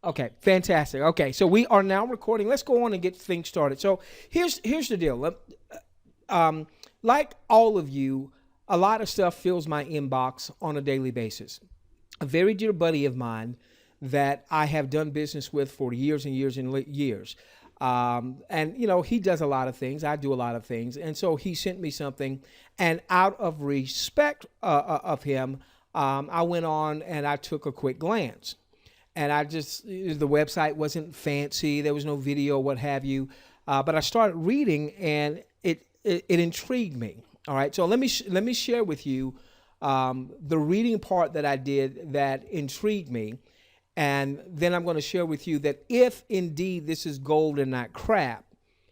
Okay, fantastic. Okay, so we are now recording. Let's go on and get things started. So here's the deal. Um, like all of you, a lot of stuff fills my inbox on a daily basis. A very dear buddy of mine that I have done business with for years and years and years. And he does a lot of things. I do a lot of things. And so he sent me something, and out of respect of him, I went on and I took a quick glance. And the website wasn't fancy. There was no video, what have you. But I started reading, and it intrigued me. All right. So let me share with you the reading part that I did that intrigued me. And then I'm going to share with you that if indeed this is gold and not crap,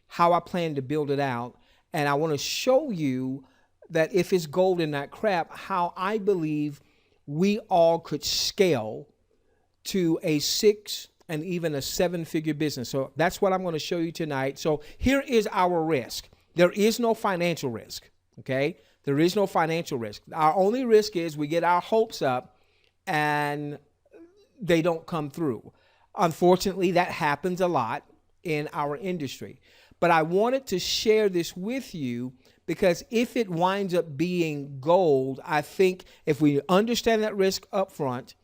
how I plan to build it out. And I want to show you that if it's gold and not crap, how I believe we all could scale to a 6 and even a 7-figure business. So that's what I'm going to show you tonight. So here is our risk. There is no financial risk. Okay. There is no financial risk. Our only risk is we get our hopes up and they don't come through. Unfortunately, that happens a lot in our industry. But I wanted to share this with you because if it winds up being gold, I think if we understand that risk up front,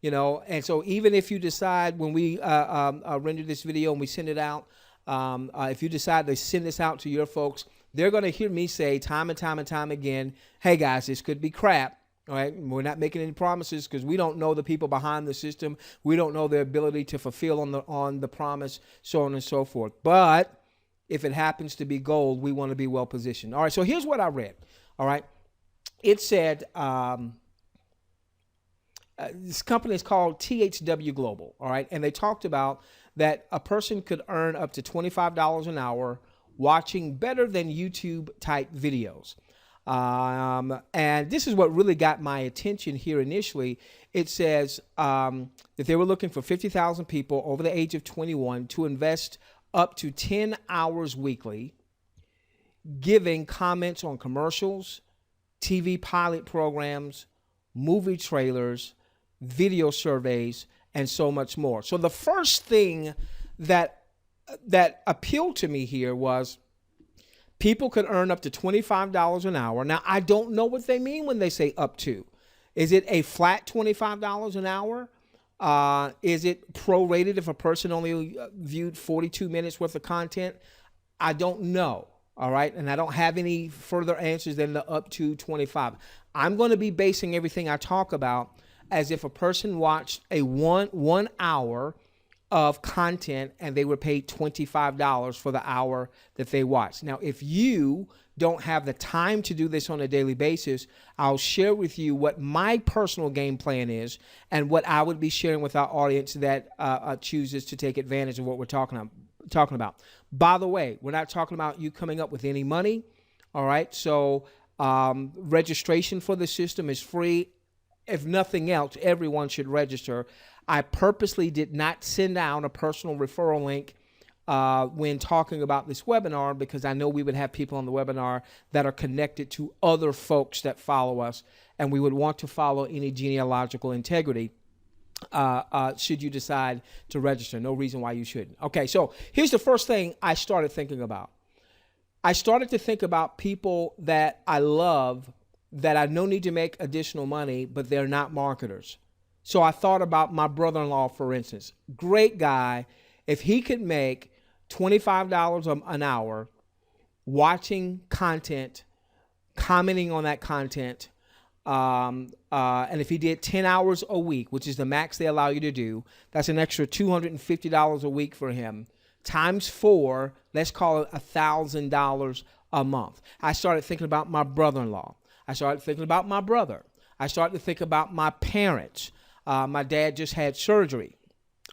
and so even if you decide when we render this video and we send it out, if you decide to send this out to your folks, they're going to hear me say time and time and time again, hey guys, this could be crap. All right, we're not making any promises because we don't know the people behind the system. We don't know their ability to fulfill on the promise, so on and so forth. But if it happens to be gold, we want to be well positioned. All right, so here's what I read. All right, it said this company is called THW Global. All right, and they talked about that a person could earn up to $25 an hour watching better than YouTube type videos. And this is what really got my attention here initially. It says that they were looking for 50,000 people over the age of 21 to invest up to 10 hours weekly, giving comments on commercials, TV pilot programs, movie trailers, video surveys, and so much more. So the first thing that appealed to me here was people could earn up to $25 an hour. Now, I don't know what they mean when they say up to. Is it a flat $25 an hour? Is it prorated if a person only viewed 42 minutes worth of content? I don't know. All right. And I don't have any further answers than the up to 25. I'm going to be basing everything I talk about as if a person watched a one hour of content and they were paid $25 for the hour that they watched. Now, if you don't have the time to do this on a daily basis, I'll share with you what my personal game plan is and what I would be sharing with our audience that chooses to take advantage of what we're talking about. By the way, we're not talking about you coming up with any money. All right. So registration for the system is free. If nothing else, everyone should register. I purposely did not send out a personal referral link when talking about this webinar because I know we would have people on the webinar that are connected to other folks that follow us, and we would want to follow any genealogical integrity should you decide to register. No reason why you shouldn't. Okay, so here's the first thing I started thinking about. I started to think about people that I love that I know need to make additional money, but they're not marketers. So I thought about my brother-in-law, for instance. Great guy. If he could make $25 an hour watching content, commenting on that content, and if he did 10 hours a week, which is the max they allow you to do, that's an extra $250 a week for him. Times 4, let's call it $1,000 a month. I started thinking about my brother-in-law. I started thinking about my brother. I started to think about my parents. My dad just had surgery.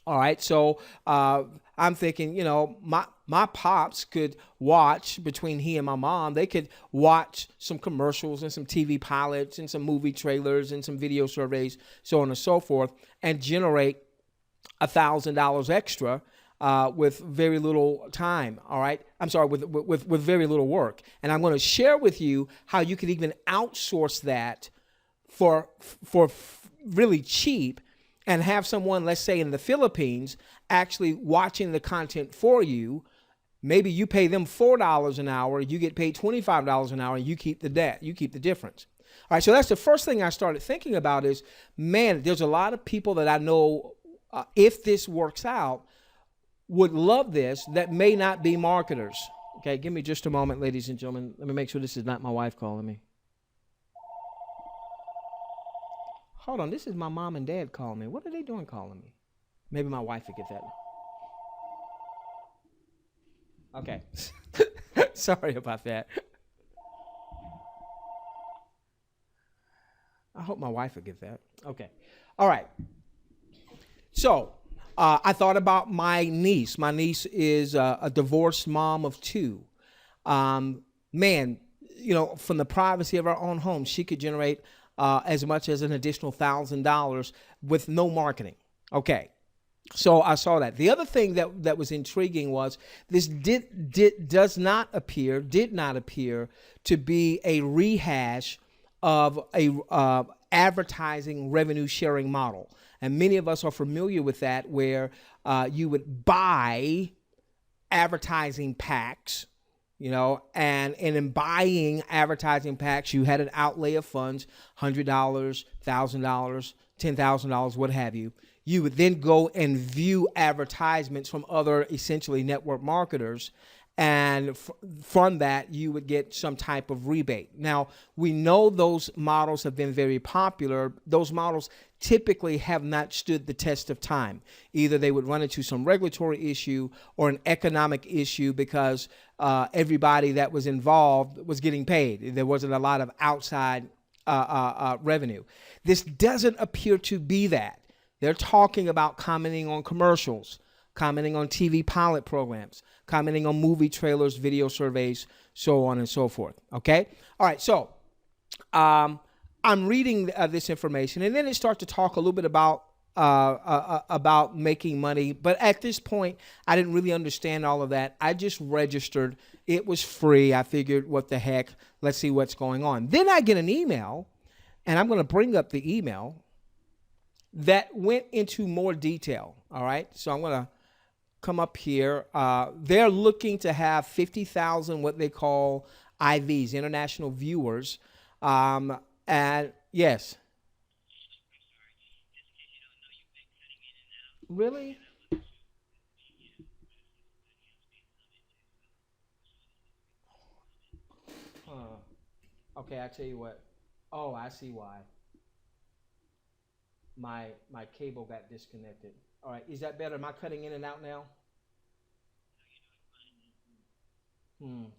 All right. So I'm thinking, my pops could watch between he and my mom. They could watch some commercials and some TV pilots and some movie trailers and some video surveys, so on and so forth, and generate $1,000 extra with very little time. All right. I'm sorry, with very little work. And I'm going to share with you how you could even outsource that for really cheap and have someone, let's say in the Philippines, actually watching the content for you. Maybe you pay them $4 an hour, you get paid $25 an hour, and you keep the debt, you keep the difference. All right, so that's the first thing I started thinking about is, man, there's a lot of people that I know, if this works out, would love this that may not be marketers. Okay, give me just a moment, ladies and gentlemen. Let me make sure this is not my wife calling me. Hold on, this is my mom and dad calling me. What are they doing calling me? Maybe my wife would get that. Okay. Sorry about that. I hope my wife would get that. Okay. All right. So I thought about my niece. My niece is a divorced mom of two. Man, from the privacy of our own home, she could generate as much as an additional $1,000 with no marketing. Okay. So I saw that. The other thing that was intriguing was this did not appear to be a rehash of a advertising revenue sharing model. And many of us are familiar with that, where you would buy advertising packs, and in buying advertising packs, you had an outlay of funds, $100, $1,000, $10,000, what have you. You would then go and view advertisements from other essentially network marketers, and from that you would get some type of rebate. Now, we know those models have been very popular. Those models typically have not stood the test of time. Either they would run into some regulatory issue or an economic issue because everybody that was involved was getting paid. There wasn't a lot of outside revenue. This doesn't appear to be that. They're talking about commenting on commercials, commenting on TV pilot programs, commenting on movie trailers, video surveys, so on and so forth. Okay? All right, so I'm reading this information, and then it starts to talk a little bit about making money. But at this point, I didn't really understand all of that. I just registered. It was free. I figured, what the heck? Let's see what's going on. Then I get an email, and I'm going to bring up the email that went into more detail. All right, so I'm going to come up here. They're looking to have 50,000 what they call IVs, international viewers. And yes. Really? Okay, I tell you what. Oh, I see why. My cable got disconnected. All right, is that better? Am I cutting in and out now?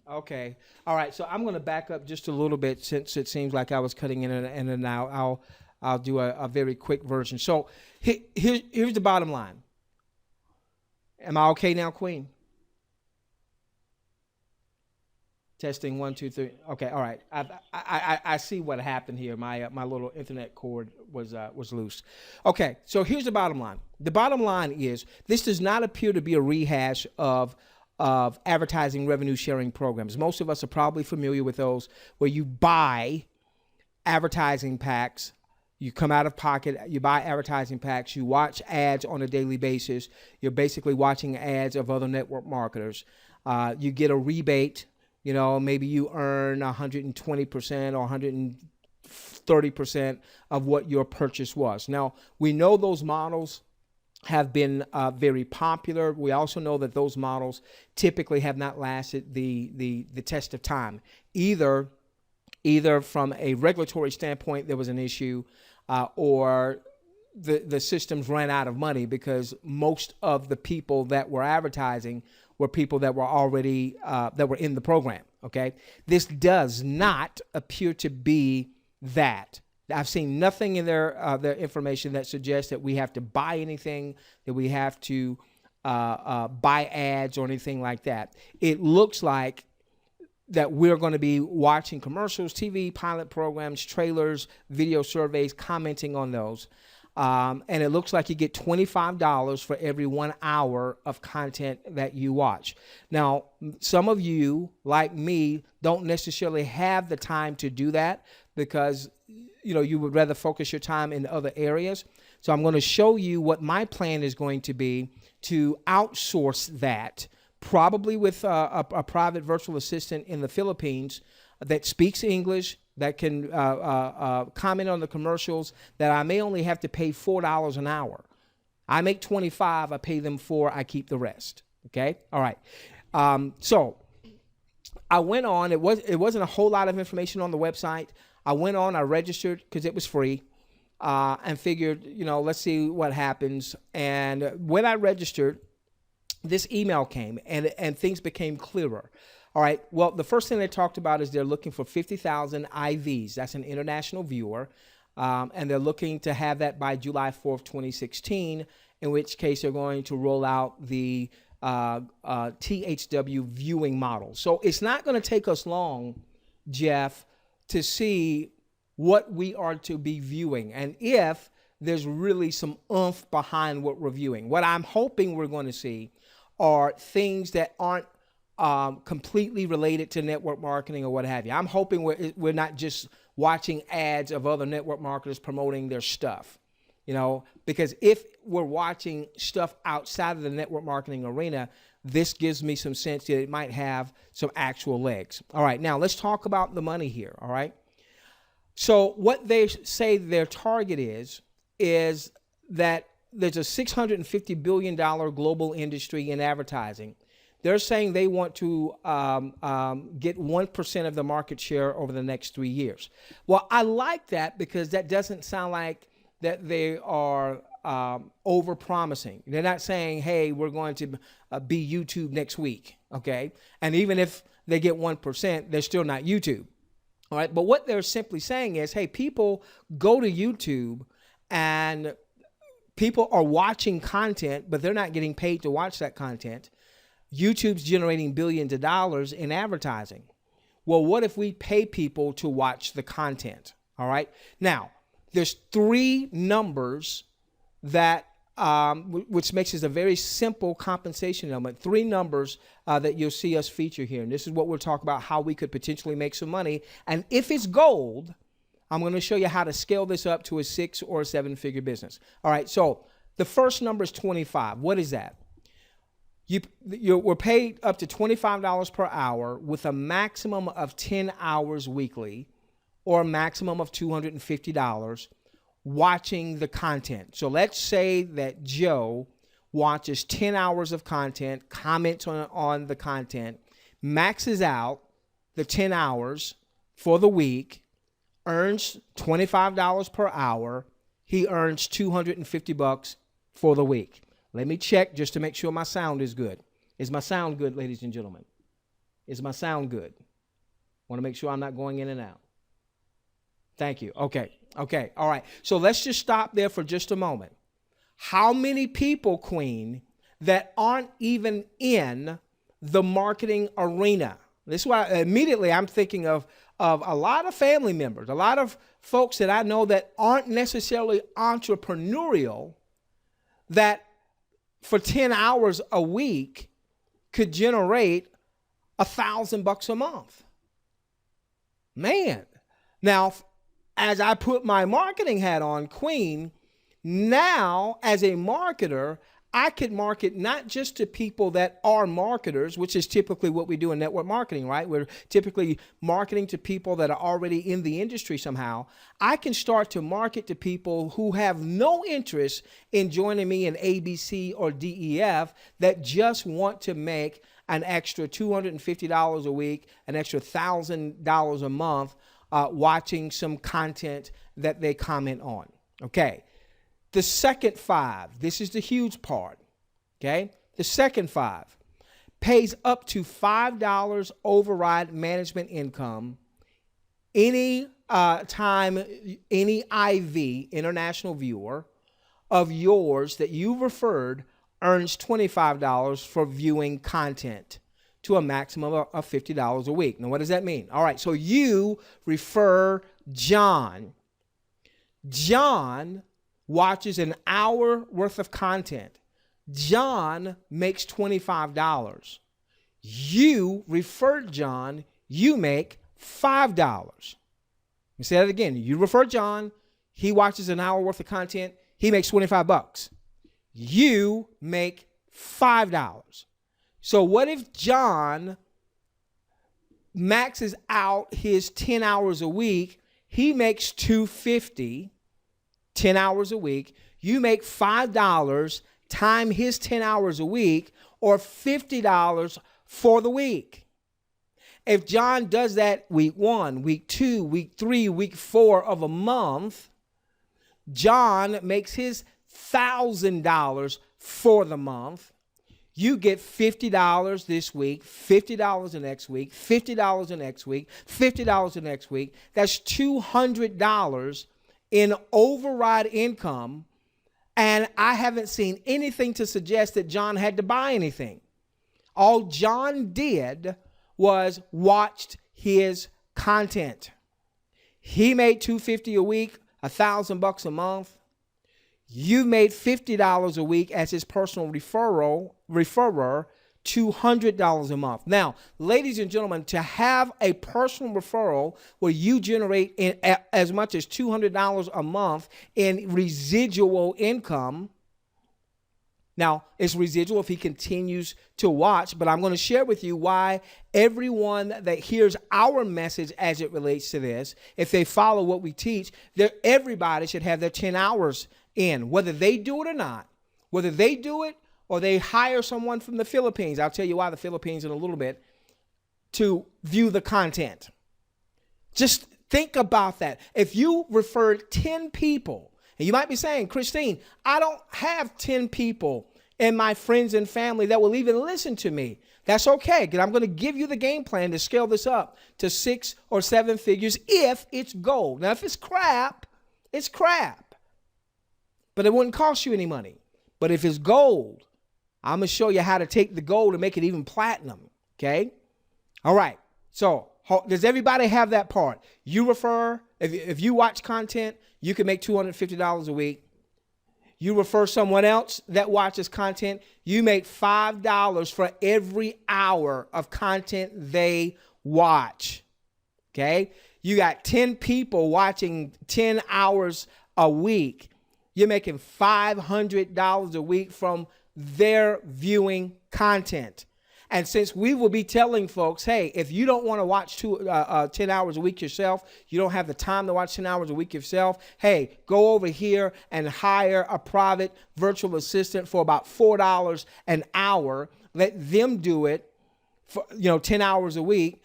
Okay. All right. So I'm going to back up just a little bit, since it seems like I was cutting in and out. I'll do a very quick version. So here's the bottom line. Am I okay now, Queen? Testing 1, 2, 3. Okay, all right. I see what happened here. My little internet cord was loose. Okay, so here's the bottom line. The bottom line is, this does not appear to be a rehash of advertising revenue sharing programs. Most of us are probably familiar with those, where you buy advertising packs. You come out of pocket, you buy advertising packs, you watch ads on a daily basis. You're basically watching ads of other network marketers. You get a rebate. Maybe you earn 120% or 130% of what your purchase was. Now, we know those models have been very popular. We also know that those models typically have not lasted the test of time. Either from a regulatory standpoint, there was an issue, or the systems ran out of money, because most of the people that were advertising were people that were already that were in the program. Okay, this does not appear to be that. I've seen nothing in their information that suggests that we have to buy anything, that we have to buy ads or anything like that. It looks like that we're going to be watching commercials, TV pilot programs, trailers, video surveys, commenting on those. And it looks like you get $25 for every 1 hour of content that you watch. Now, some of you, like me, don't necessarily have the time to do that, because you would rather focus your time in other areas. So I'm going to show you what my plan is going to be to outsource that, probably with a private virtual assistant in the Philippines that speaks English, that can comment on the commercials, that I may only have to pay $4 an hour. I make 25, I pay them 4, I keep the rest. Okay? All right. So I went on. It wasn't a whole lot of information on the website. I went on, I registered because it was free, and figured, let's see what happens. And when I registered, this email came, and things became clearer. All right. Well, the first thing they talked about is they're looking for 50,000 IVs. That's an international viewer. And they're looking to have that by July 4th, 2016, in which case they're going to roll out the THW viewing model. So it's not going to take us long, Jeff, to see what we are to be viewing and if there's really some oomph behind what we're viewing. What I'm hoping we're going to see are things that aren't completely related to network marketing or what have you. I'm hoping we're not just watching ads of other network marketers promoting their stuff, because if we're watching stuff outside of the network marketing arena, this gives me some sense that it might have some actual legs. All right, now let's talk about the money here, all right? So what they say their target is that there's a $650 billion global industry in advertising. They're saying they want to get 1% of the market share over the next 3 years. Well, I like that because that doesn't sound like that they are over-promising. They're not saying, hey, we're going to be YouTube next week, okay? And even if they get 1%, they're still not YouTube, all right? But what they're simply saying is, hey, people go to YouTube and people are watching content, but they're not getting paid to watch that content. YouTube's generating billions of dollars in advertising. Well, what if we pay people to watch the content? All right. Now, there's 3 numbers that, which makes this a very simple compensation element. 3 numbers that you'll see us feature here. And this is what we'll talk about, how we could potentially make some money. And if it's gold, I'm going to show you how to scale this up to a 6 or 7-figure business. All right. So the first number is 25. What is that? We're paid up to $25 per hour with a maximum of 10 hours weekly or a maximum of $250 watching the content. So let's say that Joe watches 10 hours of content, comments on the content, maxes out the 10 hours for the week, earns $25 per hour. He earns $250 for the week. Let me check just to make sure my sound is good. Is my sound good, ladies and gentlemen? Is my sound good? Want to make sure I'm not going in and out. Thank you. Okay. All right. So let's just stop there for just a moment. How many people, Queen, that aren't even in the marketing arena? This is why immediately I'm thinking of a lot of family members, a lot of folks that I know that aren't necessarily entrepreneurial, that for 10 hours a week could generate $1,000 a month. Man. Now, as I put my marketing hat on, Queen, now as a marketer, I could market not just to people that are marketers, which is typically what we do in network marketing, right? We're typically marketing to people that are already in the industry somehow. I can start to market to people who have no interest in joining me in ABC or DEF, that just want to make an extra $250 a week, an extra $1,000 a month, watching some content that they comment on. Okay. The second 5, this is the huge part, okay? The second 5 pays up to $5 override management income any time any IV, international viewer, of yours that you referred earns $25 for viewing content to a maximum of $50 a week. Now, what does that mean? All right, so you refer John. John watches an hour worth of content. John makes $25. You referred John, you make $5. me say that again. You refer John, he watches an hour worth of content, he makes $25. You make $5. So what if John maxes out his 10 hours a week? He makes $250, 10 hours a week. You make $5 time his 10 hours a week, or $50 for the week. If John does that week 1, week 2, week 3, week 4 of a month, John makes his $1,000 for the month. You get $50 this week, $50 the next week, $50 the next week, $50 the next week. That's $200 in override income. And I haven't seen anything to suggest that John had to buy anything. All John did was watched his content. He made $250 a week, $1,000 a month. You made $50 a week as his personal referrer, $200 a month. Now, ladies and gentlemen, to have a personal referral where you generate as much as $200 a month in residual income. Now, it's residual if he continues to watch, but I'm going to share with you why everyone that hears our message as it relates to this, if they follow what we teach, everybody should have their 10 hours in, whether they do it or not, whether they do it or they hire someone from the Philippines. I'll tell you why the Philippines in a little bit, to view the content. Just think about that. If you referred 10 people, and you might be saying, Christine, I don't have 10 people in my friends and family that will even listen to me. That's okay, because I'm going to give you the game plan to scale this up to 6 or 7 figures if it's gold. Now, if it's crap, it's crap. But it wouldn't cost you any money. But if it's gold, I'm going to show you how to take the gold and make it even platinum. Okay? All right. So does everybody have that part? You refer, if you watch content, you can make $250 a week. You refer someone else that watches content, you make $5 for every hour of content they watch. Okay? You got 10 people watching 10 hours a week. You're making $500 a week from their viewing content. And since we will be telling folks, hey, if you don't want to watch 10 hours a week yourself, you don't have the time to watch 10 hours a week yourself, hey, go over here and hire a private virtual assistant for about $4 an hour. Let them do it for 10 hours a week.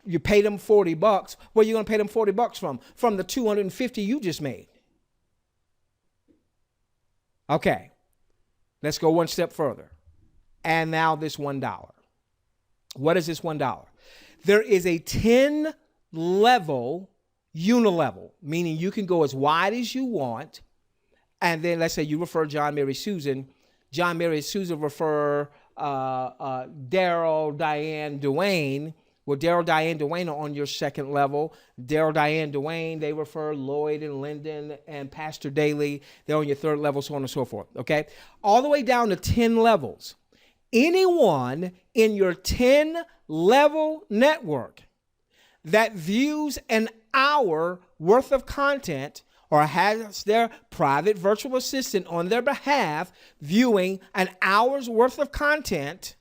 You pay them $40. Where are you going to pay them $40 from? From the $250 you just made. Okay, let's go one step further. And now this $1. What is this $1? There is a 10 level unilevel, meaning you can go as wide as you want. And then let's say you refer John, Mary, Susan. John, Mary, Susan refer Daryl, Diane, Dwayne. Well, Daryl, Diane, Dwayne are on your second level. Daryl, Diane, Dwayne, they refer Lloyd and Lyndon and Pastor Daly. They're on your third level, so on and so forth, okay? All the way down to 10 levels. Anyone in your 10-level network that views an hour worth of content or has their private virtual assistant on their behalf viewing an hour's worth of content,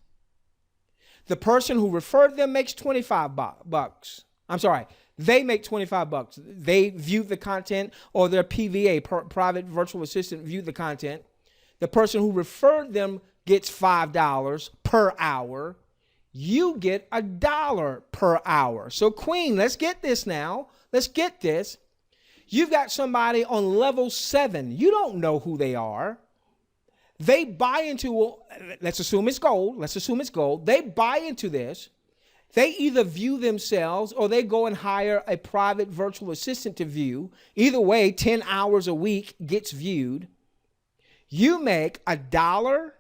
the person who referred them makes $25. I'm sorry, they make $25. They view the content, or their PVA, private virtual assistant, viewed the content. The person who referred them gets $5 per hour. You get $1 per hour. So Queen, let's get this now. Let's get this. You've got somebody on level 7. You don't know who they are. They buy into, let's assume it's gold. Let's assume it's gold. They buy into this. They either view themselves or they go and hire a private virtual assistant to view. Either way, 10 hours a week gets viewed. You make $1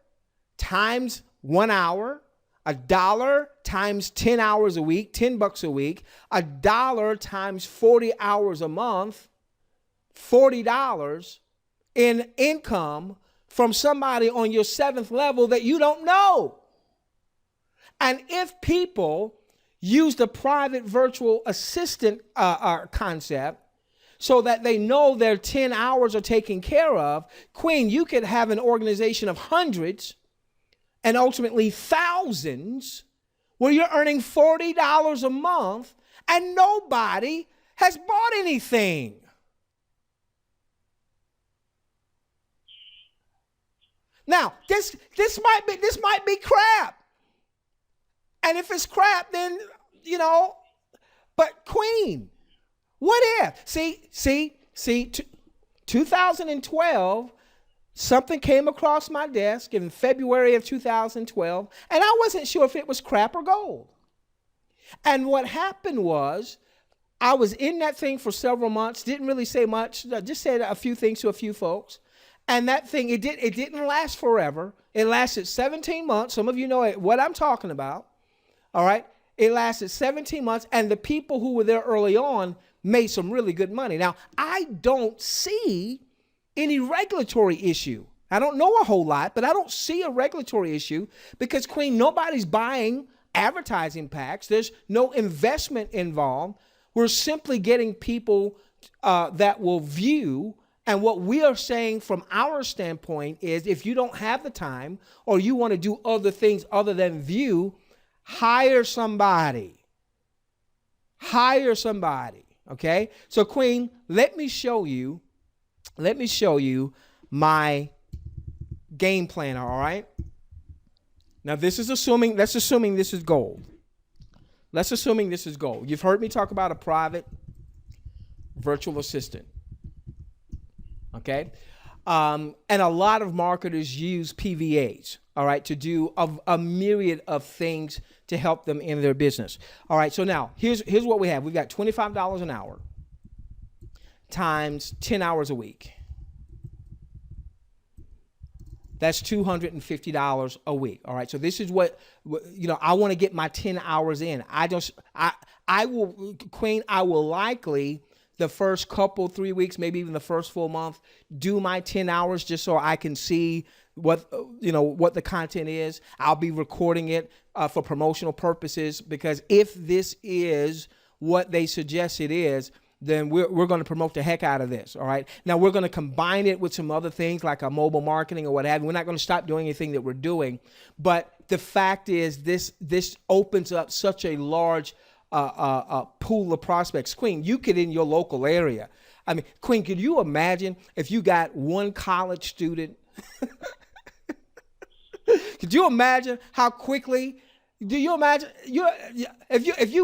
times 1 hour, $1 times 10 hours a week, $10 a week, $1 times 40 hours a month, $40 in income from somebody on your 7th level that you don't know. And if people use the private virtual assistant concept, so that they know their 10 hours are taken care of. Queen, you could have an organization of hundreds and ultimately thousands where you're earning $40 a month and nobody has bought anything. Now, this might be crap. And if it's crap, then, but Queen, what if? See, 2012, something came across my desk in February of 2012, and I wasn't sure if it was crap or gold. And what happened was, I was in that thing for several months, didn't really say much, just said a few things to a few folks. And that thing, it didn't last forever. It lasted 17 months. Some of you know what I'm talking about. All right. It lasted 17 months. And the people who were there early on made some really good money. Now, I don't see any regulatory issue. I don't know a whole lot, but I don't see a regulatory issue because, Queen, nobody's buying advertising packs. There's no investment involved. We're simply getting people that will view. And what we are saying from our standpoint is, if you don't have the time or you want to do other things other than view, hire somebody. Hire somebody. Okay? So, Queen, let me show you my game planner, all right? Now, let's assuming this is gold. Let's assuming this is gold. You've heard me talk about a private virtual assistant. Okay. And a lot of marketers use PVAs, all right, to do a myriad of things to help them in their business. All right. So now here's what we have. We've got $25 an hour times 10 hours a week. That's $250 a week. All right. So this is what, I want to get my 10 hours in. I will likely the first couple, 3 weeks, maybe even the first full month, do my 10 hours just so I can see what the content is. I'll be recording it for promotional purposes, because if this is what they suggest it is, then we're going to promote the heck out of this. All right. Now we're going to combine it with some other things like a mobile marketing or what have you. We're not going to stop doing anything that we're doing. But the fact is, this opens up such a large pool of prospects. Queen, you could, in your local area. I mean, Queen, could you imagine if you got one college student? Could you imagine how quickly? Do you imagine if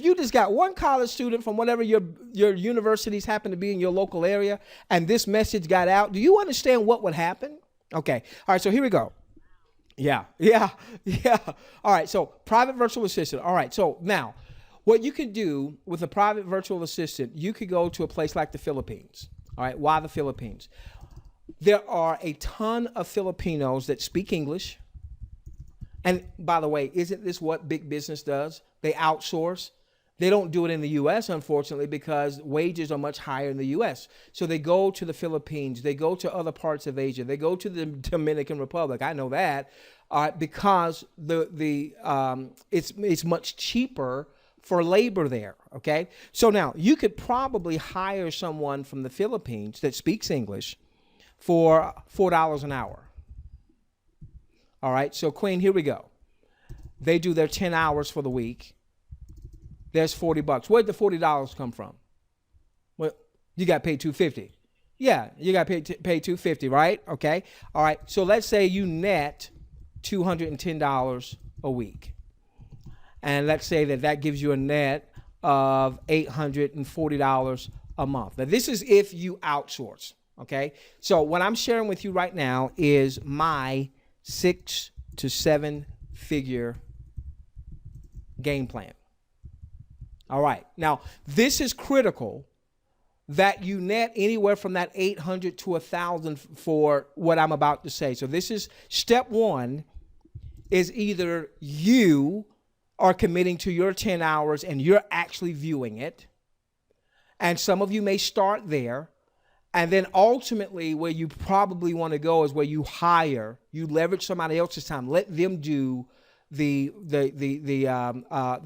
you just got one college student from whatever your universities happen to be in your local area, and this message got out? Do you understand what would happen? Okay. All right. So here we go. Yeah. All right. So private virtual assistant. All right. So now what you can do with a private virtual assistant, you could go to a place like the Philippines. All right. Why the Philippines? There are a ton of Filipinos that speak English. And by the way, isn't this what big business does? They outsource. They don't do it in the U.S., unfortunately, because wages are much higher in the U.S. So they go to the Philippines. They go to other parts of Asia. They go to the Dominican Republic. I know that because it's much cheaper for labor there. Okay. So now you could probably hire someone from the Philippines that speaks English for $4 an hour. All right. So, Queen, here we go. They do their 10 hours for the week. There's $40. Where'd the $40 come from? Well, you got paid $250. Yeah, you got paid $250, right? Okay. All right. So let's say you net $210 a week. And let's say that gives you a net of $840 a month. Now, this is if you outsource. Okay. So what I'm sharing with you right now is my 6 to 7 figure game plan. All right. Now, this is critical that you net anywhere from that 800 to 1,000 for what I'm about to say. So this is step one, is either you are committing to your 10 hours and you're actually viewing it. And some of you may start there. And then ultimately where you probably want to go is where you leverage somebody else's time. Let them do the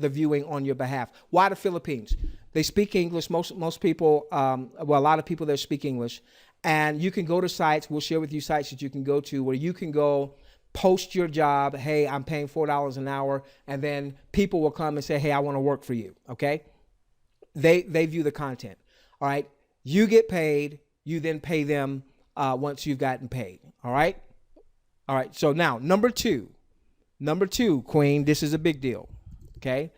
viewing on your behalf. Why the Philippines? They speak English. Most people, well, a lot of people there speak English. And you can go to sites. We'll share with you sites that you can go to where you can go post your job. Hey, I'm paying $4 an hour. And then people will come and say, hey, I want to work for you. Okay. They view the content. All right. You get paid. You then pay them once you've gotten paid. All right. All right. So now number two, Queen, this is a big deal. Okay.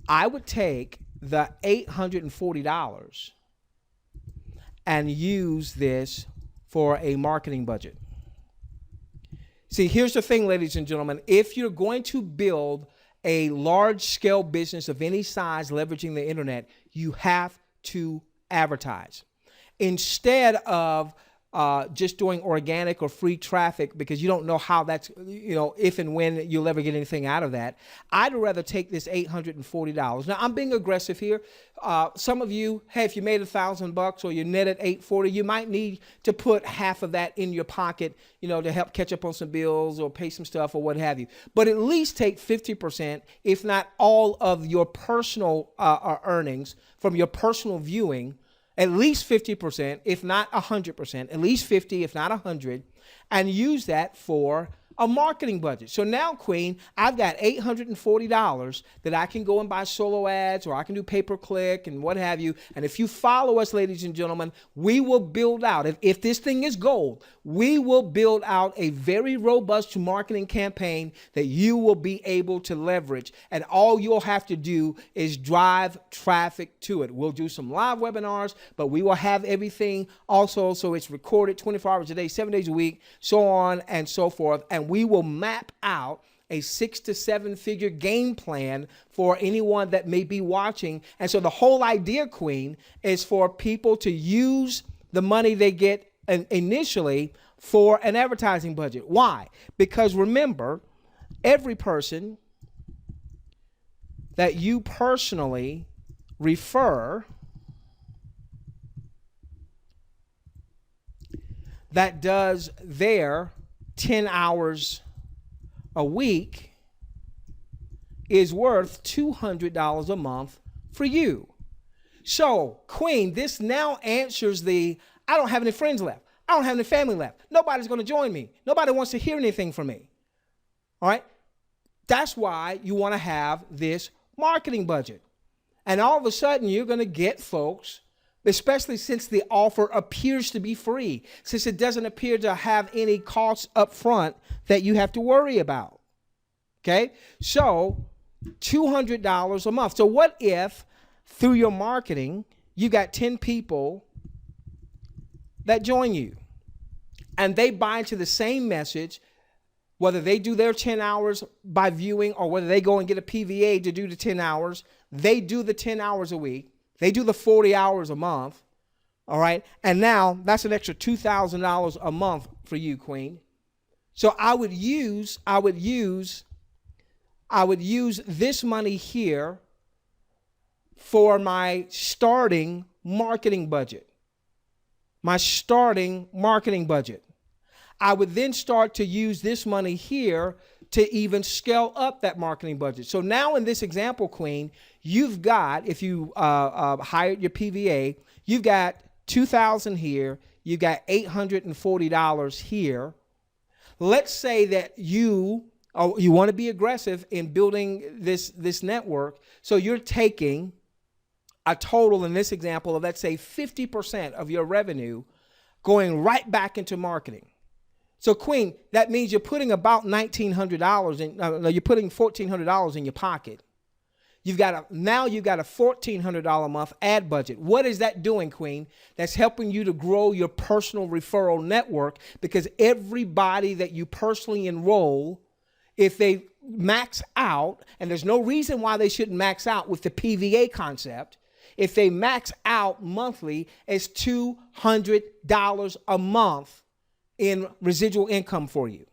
I would take the $840 and use this for a marketing budget. See, here's the thing, ladies and gentlemen. If you're going to build a large-scale business of any size leveraging the internet, you have to advertise. Instead of just doing organic or free traffic, because you don't know how that's, if and when you'll ever get anything out of that, I'd rather take this $840. Now, I'm being aggressive here. Some of you, hey, if you made $1,000 or you netted $840, you might need to put half of that in your pocket, to help catch up on some bills or pay some stuff or what have you. But at least take 50%, if not all of your personal earnings from your personal viewing, at least 50%, if not 100%, at least 50, if not 100, and use that for a marketing budget. So now, Queen, I've got $840 that I can go and buy solo ads, or I can do pay-per-click and what have you. And if you follow us, ladies and gentlemen, we will build out, if this thing is gold, we will build out a very robust marketing campaign that you will be able to leverage. And all you'll have to do is drive traffic to it. We'll do some live webinars, but we will have everything also so it's recorded 24 hours a day, 7 days a week, so on and so forth. And we will map out a 6 to 7 figure game plan for anyone that may be watching. And so the whole idea, Queen, is for people to use the money they get initially for an advertising budget. Why? Because remember, every person that you personally refer that does their 10 hours a week is worth $200 a month for you. So, Queen, this now answers I don't have any friends left. I don't have any family left. Nobody's going to join me. Nobody wants to hear anything from me. All right? That's why you want to have this marketing budget. And all of a sudden, you're going to get folks, especially since the offer appears to be free, since it doesn't appear to have any costs up front that you have to worry about. Okay? So $200 a month. So what if through your marketing, you got 10 people that join you and they buy into the same message, whether they do their 10 hours by viewing or whether they go and get a PVA to do the 10 hours, they do the 10 hours a week. They do the 40 hours a month, all right? And now that's an extra $2,000 a month for you, Queen. So I would use this money here for my starting marketing budget. My starting marketing budget. I would then start to use this money here to even scale up that marketing budget. So now in this example, Queen, you've got, if you hired your PVA, you've got $2,000 here, you've got $840 here. Let's say that you want to be aggressive in building this network. So you're taking a total in this example of, let's say, 50% of your revenue going right back into marketing. So, Queen, that means you're putting about $1,900 in. You're putting $1,400 in your pocket. Now you've got a $1,400 a month ad budget. What is that doing, Queen? That's helping you to grow your personal referral network, because everybody that you personally enroll, if they max out, and there's no reason why they shouldn't max out with the PVA concept, if they max out monthly, it's $200 a month in residual income for you.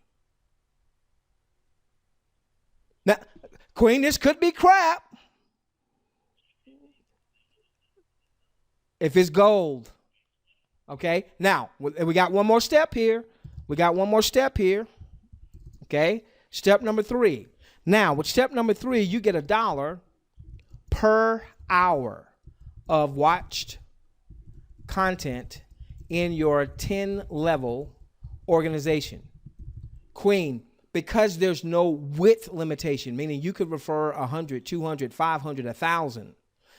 Now, Queen, this could be crap if it's gold. Okay, now we got one more step here. Okay, step number 3. Now, with step number 3, you get $1 per hour of watched content in your 10 level organization. Queen, because there's no width limitation, meaning you could refer 100, 200, 500, 1,000.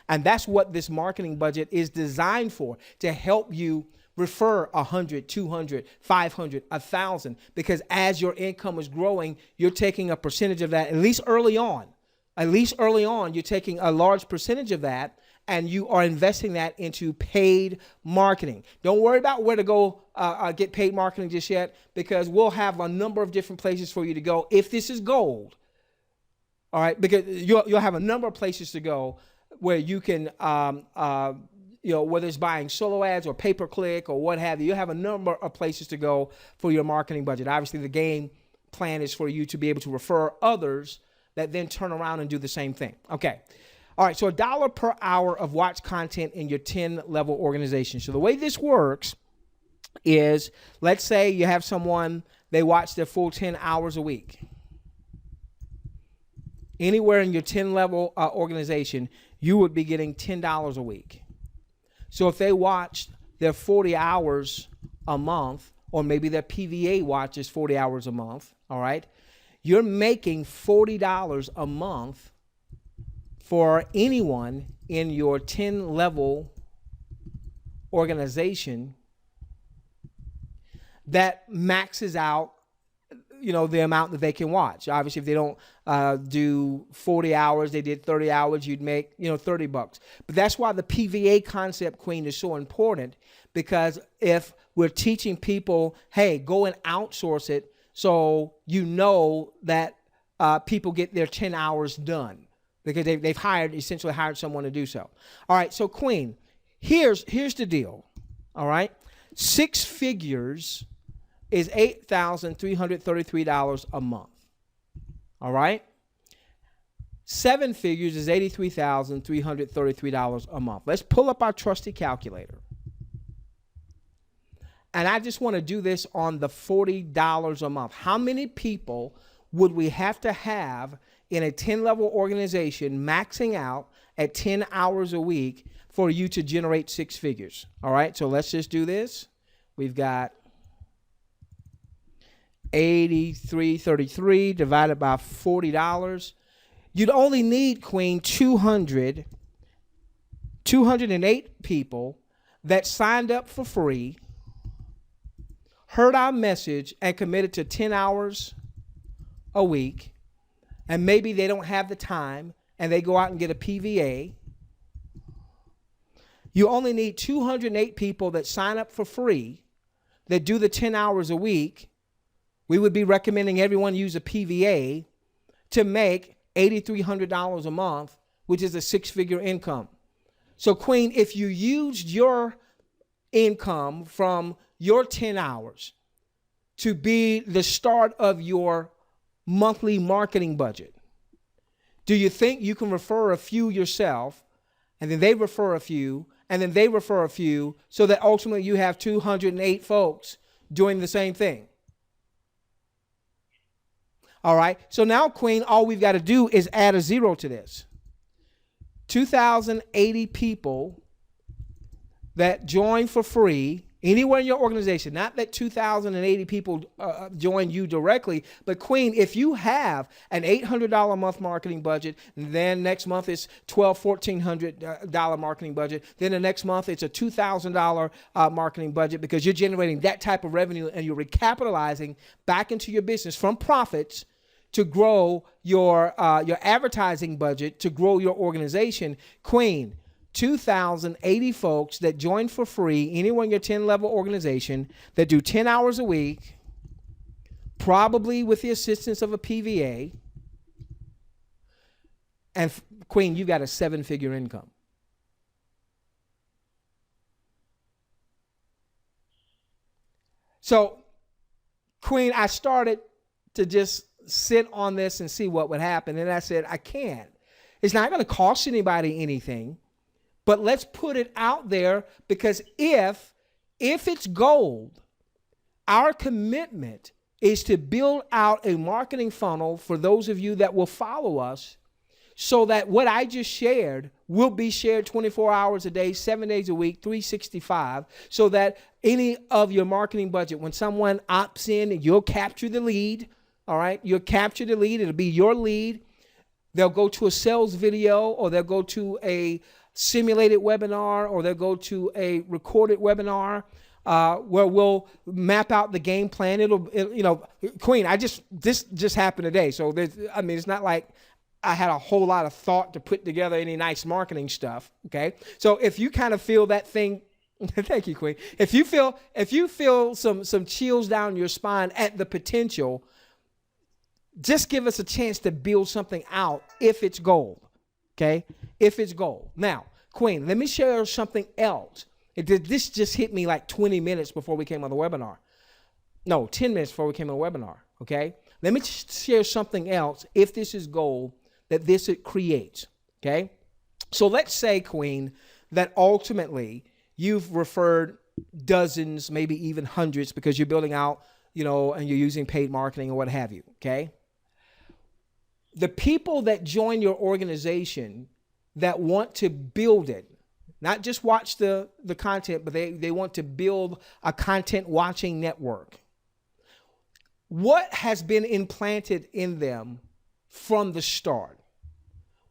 And that's what this marketing budget is designed for, to help you refer 100, 200, 500, 1,000, because as your income is growing, you're taking a percentage of that, at least early on, you're taking a large percentage of that, and you are investing that into paid marketing. Don't worry about where to go get paid marketing just yet, because we'll have a number of different places for you to go if this is gold. All right, because you'll have a number of places to go where you can, whether it's buying solo ads or pay-per-click or what have you, you'll have a number of places to go for your marketing budget. Obviously, the game plan is for you to be able to refer others that then turn around and do the same thing. Okay. All right, so $1 per hour of watch content in your 10-level organization. So the way this works is, let's say you have someone, they watch their full 10 hours a week. Anywhere in your 10-level organization, you would be getting $10 a week. So if they watched their 40 hours a month, or maybe their PVA watches 40 hours a month, all right, you're making $40 a month for anyone in your 10-level organization that maxes out, the amount that they can watch. Obviously, if they don't do 40 hours, they did 30 hours, you'd make, $30. But that's why the PVA concept, Queen, is so important, because if we're teaching people, hey, go and outsource it, so that people get their 10 hours done, because they've essentially hired someone to do so. All right, so Queen, here's the deal. All right, 6 figures is $8,333 a month. All right, 7 figures is $83,333 a month. Let's pull up our trusty calculator. And I just want to do this on the $40 a month. How many people would we have to have in a 10-level organization maxing out at 10 hours a week for you to generate 6 figures? All right, so let's just do this. We've got 8333 divided by $40. You'd only need, Queen, 208 people that signed up for free, heard our message, and committed to 10 hours a week, and maybe they don't have the time and they go out and get a PVA. You only need 208 people that sign up for free, that do the 10 hours a week. We would be recommending everyone use a PVA to make $8,300 a month, which is a 6-figure income. So, Queen, if you used your income from your 10 hours to be the start of your monthly marketing budget, do you think you can refer a few yourself, and then they refer a few, and then they refer a few, so that ultimately you have 208 folks doing the same thing? All right, so now, Queen, all we've got to do is add a 0 to this. 2,080 people that join for free anywhere in your organization. Not that 2,080 people join you directly, but Queen, if you have an $800 a month marketing budget, and then next month it's $1,400 marketing budget, then the next month it's a $2,000 marketing budget, because you're generating that type of revenue and you're recapitalizing back into your business from profits to grow your advertising budget, to grow your organization. Queen, 2,080 folks that join for free, anywhere in your 10-level organization, that do 10 hours a week, probably with the assistance of a PVA, and Queen, you got a 7-figure income. So, Queen, I started to just sit on this and see what would happen. And I said, I can't. It's not going to cost anybody anything, but let's put it out there, because if it's gold, our commitment is to build out a marketing funnel for those of you that will follow us, so that what I just shared will be shared 24 hours a day, 7 days a week, 365, so that any of your marketing budget, when someone opts in, you'll capture the lead. All right. You'll capture the lead. It'll be your lead. They'll go to a sales video, or they'll go to a simulated webinar, or they'll go to a recorded webinar where we'll map out the game plan. Queen, this just happened today. So it's not like I had a whole lot of thought to put together any nice marketing stuff. Okay. So if you kind of feel that thing, thank you, Queen. If you feel some chills down your spine at the potential, just give us a chance to build something out if it's gold. Okay. If it's gold. Now, Queen, let me share something else. This just hit me like 20 minutes before we came on the webinar. No, 10 minutes before we came on the webinar. Okay. Let me just share something else. If this is gold, that it creates. Okay. So let's say, Queen, that ultimately you've referred dozens, maybe even hundreds, because you're building out, and you're using paid marketing or what have you. Okay. The people that join your organization that want to build it, not just watch the content, but they want to build a content watching network. What has been implanted in them from the start?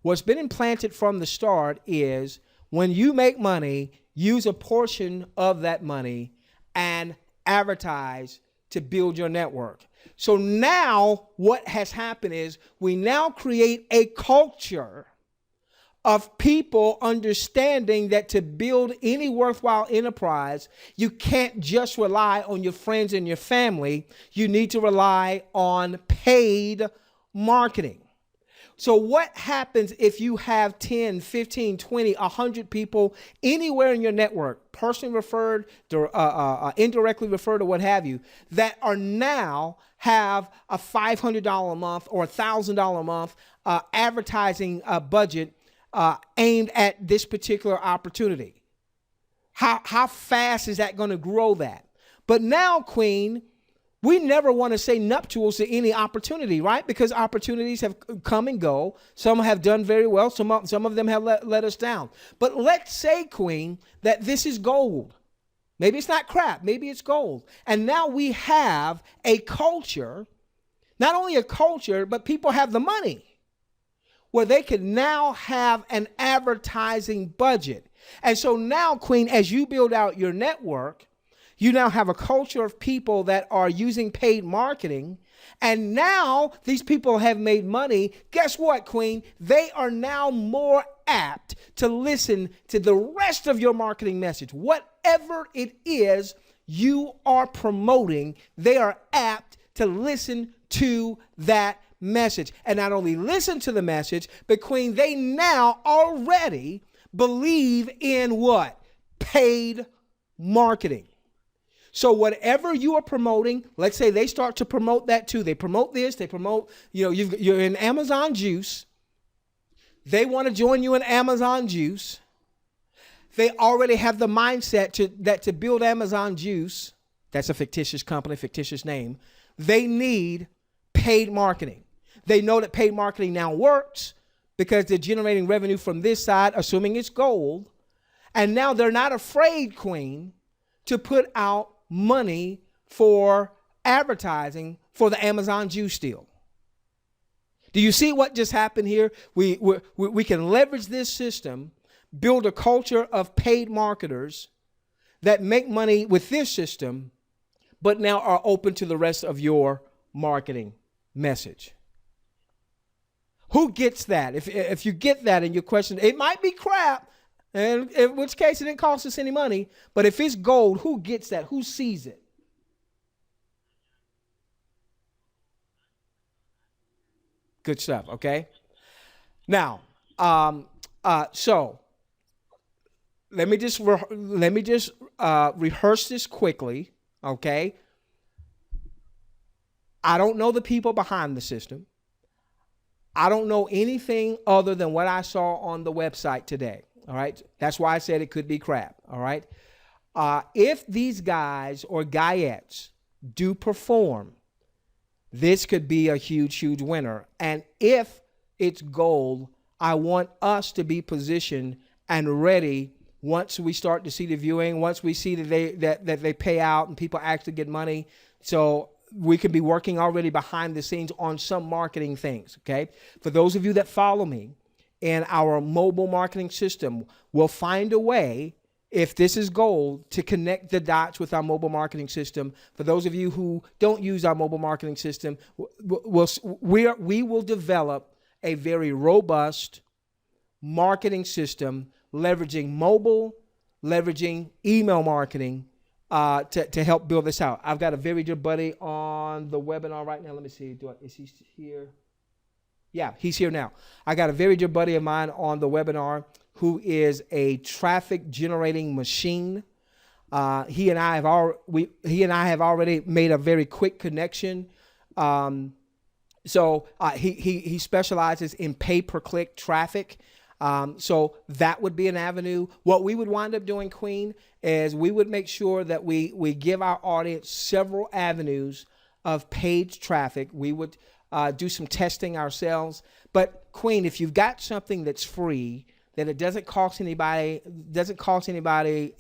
What's been implanted from the start is when you make money, use a portion of that money and advertise to build your network. So now what has happened is we now create a culture of people understanding that to build any worthwhile enterprise, you can't just rely on your friends and your family. You need to rely on paid marketing. So what happens if you have 10, 15, 20, 100 people anywhere in your network, personally referred, indirectly referred, or what have you, that are now have a $500 a month or $1,000 a month advertising budget aimed at this particular opportunity? How fast is that going to grow that? But now, Queen, we never want to say nuptials to any opportunity, right? Because opportunities have come and go. Some have done very well. Some of them have let us down. But let's say, Queen, that this is gold. Maybe it's not crap. Maybe it's gold. And now we have a culture, not only a culture, but people have the money where they can now have an advertising budget. And so now, Queen, as you build out your network, you now have a culture of people that are using paid marketing. And now these people have made money. Guess what, Queen? They are now more apt to listen to the rest of your marketing message. Whatever it is you are promoting, they are apt to listen to that message. And not only listen to the message, but Queen, they now already believe in what? Paid marketing. So whatever you are promoting, let's say they start to promote that too. They promote this, they promote, you're in Amazon Juice. They want to join you in Amazon Juice. They already have the mindset to build Amazon Juice. That's a fictitious company, fictitious name. They need paid marketing. They know that paid marketing now works because they're generating revenue from this side, assuming it's gold. And now they're not afraid, Queen, to put out money for advertising for the Amazon Juice deal. Do you see what just happened here? We can leverage this system, build a culture of paid marketers that make money with this system, but now are open to the rest of your marketing message. Who gets that? If you get that and your question, it might be crap, and in which case it didn't cost us any money. But if it's gold, who gets that? Who sees it? Good stuff. Okay. Now, so let me just rehearse this quickly. Okay. I don't know the people behind the system. I don't know anything other than what I saw on the website today. All right. That's why I said it could be crap. All right. If these guys or guyettes do perform, this could be a huge, huge winner. And if it's gold, I want us to be positioned and ready once we start to see the viewing, once we see that they pay out and people actually get money. So we can be working already behind the scenes on some marketing things, okay? For those of you that follow me in our mobile marketing system, we'll find a way, if this is gold, to connect the dots with our mobile marketing system. For those of you who don't use our mobile marketing system, we will develop a very robust marketing system leveraging mobile, leveraging email marketing to help build this out. I've got a very good buddy on the webinar right now. Let me see. Is he here? Yeah, he's here now. I got a very good buddy of mine on the webinar who is a traffic generating machine. He and I have already made a very quick connection. So he specializes in pay-per-click traffic. So that would be an avenue. What we would wind up doing, Queen, is we would make sure that we give our audience several avenues of paid traffic. We would do some testing ourselves. But Queen, if you've got something that's free, that it doesn't cost anybody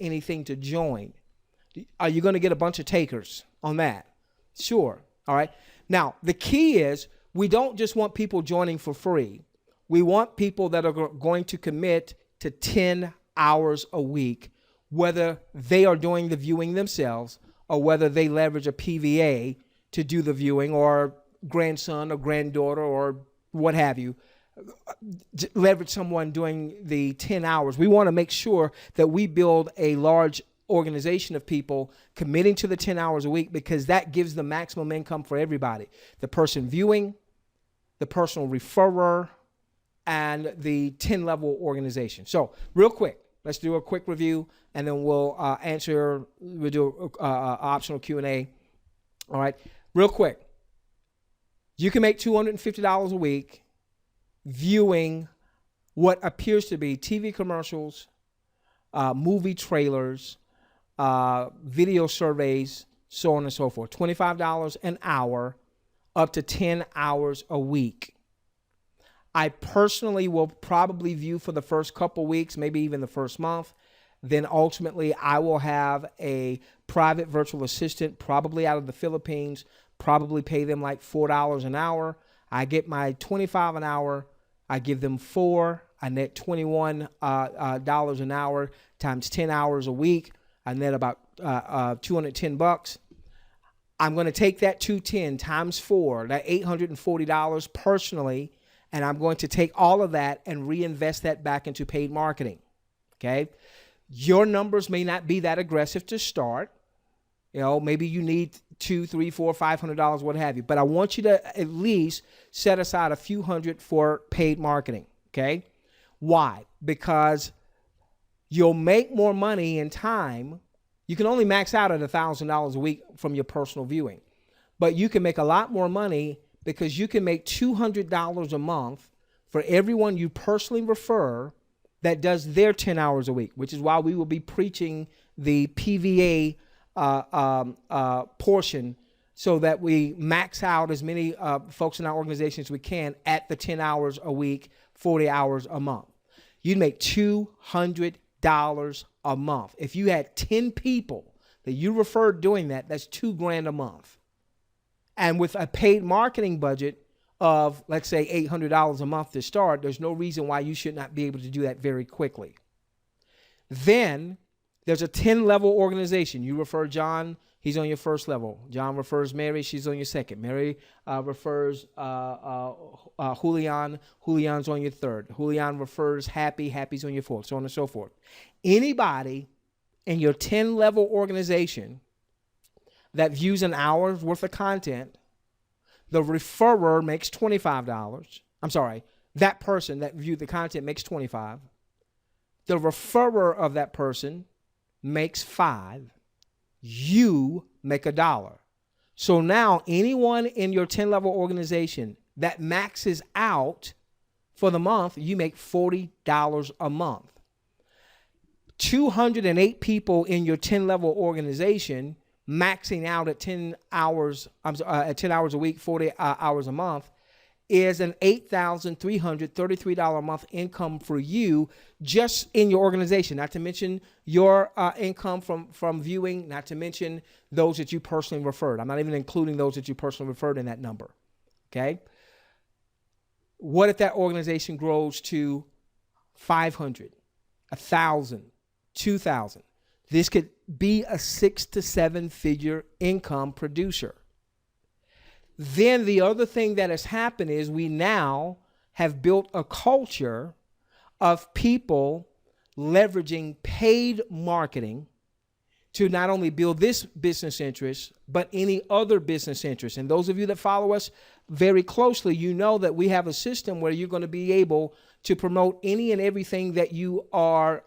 anything to join, are you going to get a bunch of takers on that? Sure. All right. Now, the key is we don't just want people joining for free. We want people that are going to commit to 10 hours a week, whether they are doing the viewing themselves or whether they leverage a PVA to do the viewing, or grandson or granddaughter or what have you, leverage someone doing the 10 hours. We want to make sure that we build a large organization of people committing to the 10 hours a week, because that gives the maximum income for everybody. The person viewing, the personal referrer, and the 10-level organization. So real quick, let's do a quick review, and then we'll do optional Q&A. All right, real quick. You can make $250 a week viewing what appears to be TV commercials, movie trailers, video surveys, so on and so forth. $25 an hour, up to 10 hours a week. I personally will probably view for the first couple weeks, maybe even the first month. Then ultimately, I will have a private virtual assistant, probably out of the Philippines, probably pay them like $4 an hour. I get my $25 an hour. I give them 4. I net $21 an hour times 10 hours a week. I net about $210. I'm going to take that 210 times 4, that $840 personally, and I'm going to take all of that and reinvest that back into paid marketing. Okay? Your numbers may not be that aggressive to start. You know, maybe you need $200, $300, $400, $500, what have you. But I want you to at least set aside a few hundred for paid marketing. Okay? Why? Because you'll make more money in time. You can only max out at $1,000 a week from your personal viewing. But you can make a lot more money because you can make $200 a month for everyone you personally refer that does their 10 hours a week, which is why we will be preaching the PVA portion, so that we max out as many folks in our organization as we can at the 10 hours a week, 40 hours a month. You'd make $200 a month. If you had 10 people that you referred doing that, that's $2,000 a month. And with a paid marketing budget of, let's say, $800 a month to start, there's no reason why you should not be able to do that very quickly. Then there's a 10-level organization. You refer John, he's on your first level. John refers Mary, she's on your second. Mary refers Julian, Julian's on your third. Julian refers Happy, Happy's on your fourth, so on and so forth. Anybody in your 10-level organization that views an hour's worth of content, the referrer makes $25. I'm sorry, that person that viewed the content makes $25. The referrer of that person makes $5. You make $1. So now anyone in your 10-level organization that maxes out for the month, you make $40 a month. 208 people in your 10-level organization maxing out at 10 hours a week, 40 hours a month, is an $8,333 a month income for you just in your organization, not to mention your income from viewing, not to mention those that you personally referred. I'm not even including those that you personally referred in that number, okay? What if that organization grows to 500, 1,000, 2,000? This could be a 6 to 7 figure income producer. Then the other thing that has happened is we now have built a culture of people leveraging paid marketing to not only build this business interest, but any other business interest. And those of you that follow us very closely, you know that we have a system where you're going to be able to promote any and everything that you are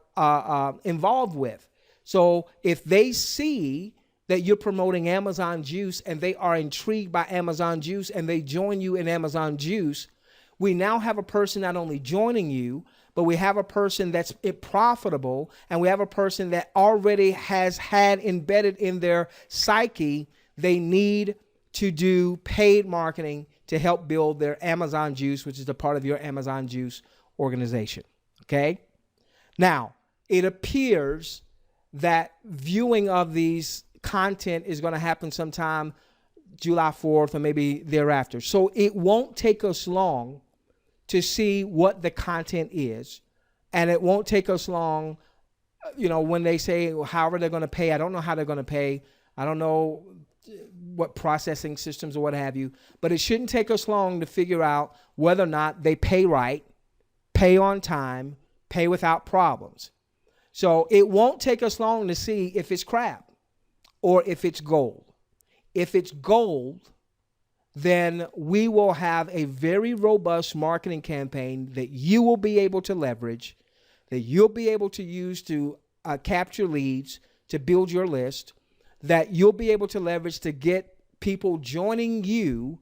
involved with. So if they see that you're promoting Amazon Juice and they are intrigued by Amazon Juice and they join you in Amazon Juice, we now have a person not only joining you, but we have a person that's profitable, and we have a person that already has had embedded in their psyche they need to do paid marketing to help build their Amazon Juice, which is a part of your Amazon Juice organization, okay? Now, it appears that viewing of these content is going to happen sometime July 4th or maybe thereafter. So it won't take us long to see what the content is. And it won't take us long, when they say, well, however they're going to pay. I don't know how they're going to pay. I don't know what processing systems or what have you. But it shouldn't take us long to figure out whether or not they pay right, pay on time, pay without problems. So it won't take us long to see if it's crap or if it's gold. If it's gold, then we will have a very robust marketing campaign that you will be able to leverage, that you'll be able to use to capture leads, to build your list, that you'll be able to leverage to get people joining you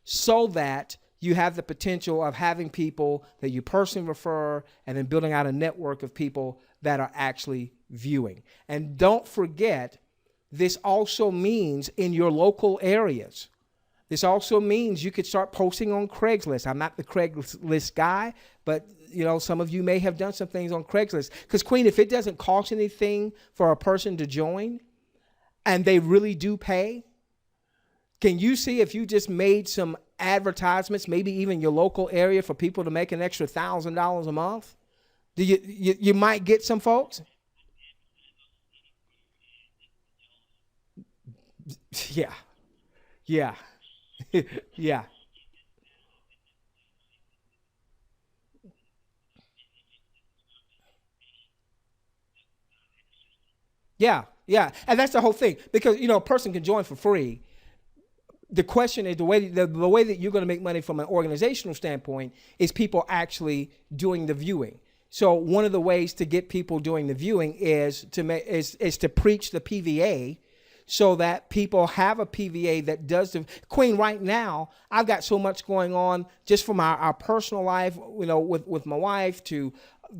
so that you have the potential of having people that you personally refer and then building out a network of people that are actually viewing. And don't forget, this also means in your local areas. This also means you could start posting on Craigslist. I'm not the Craigslist guy, but some of you may have done some things on Craigslist. Because Queen, if it doesn't cost anything for a person to join and they really do pay, can you see if you just made some advertisements, maybe even your local area, for people to make an extra $1,000 a month? Do you might get some folks? Yeah. Yeah. Yeah. Yeah. Yeah. And that's the whole thing, because, a person can join for free. The question is the way that you're going to make money from an organizational standpoint is people actually doing the viewing. So one of the ways to get people doing the viewing is to preach the PVA, so that people have a PVA that does the Queen. Right now, I've got so much going on just from our personal life, with my wife, to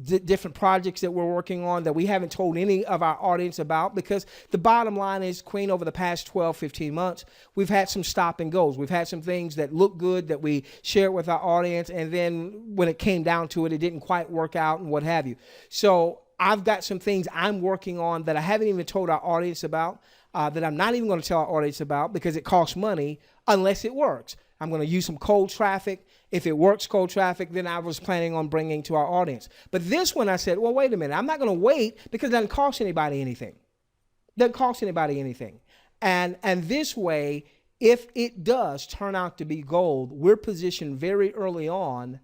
different projects that we're working on that we haven't told any of our audience about, because the bottom line is, Queen, over the past 12, 15 months, we've had some stop and goes. We've had some things that look good that we shared with our audience, and then when it came down to it, it didn't quite work out and what have you. So I've got some things I'm working on that I haven't even told our audience about, that I'm not even going to tell our audience about, because it costs money unless it works. I'm going to use some cold traffic. If it works, cold traffic, then I was planning on bringing to our audience. But this one, I said, well, wait a minute. I'm not going to wait, because it doesn't cost anybody anything. It doesn't cost anybody anything. And this way, if it does turn out to be gold, we're positioned very early on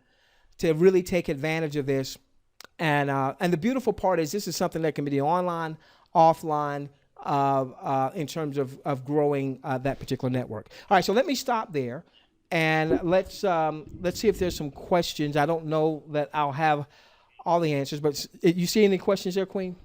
to really take advantage of this. And the beautiful part is, this is something that can be done online, offline, in terms of growing that particular network. All right, so let me stop there, and let's see if there's some questions. I don't know that I'll have all the answers, but you see any questions there, Queen?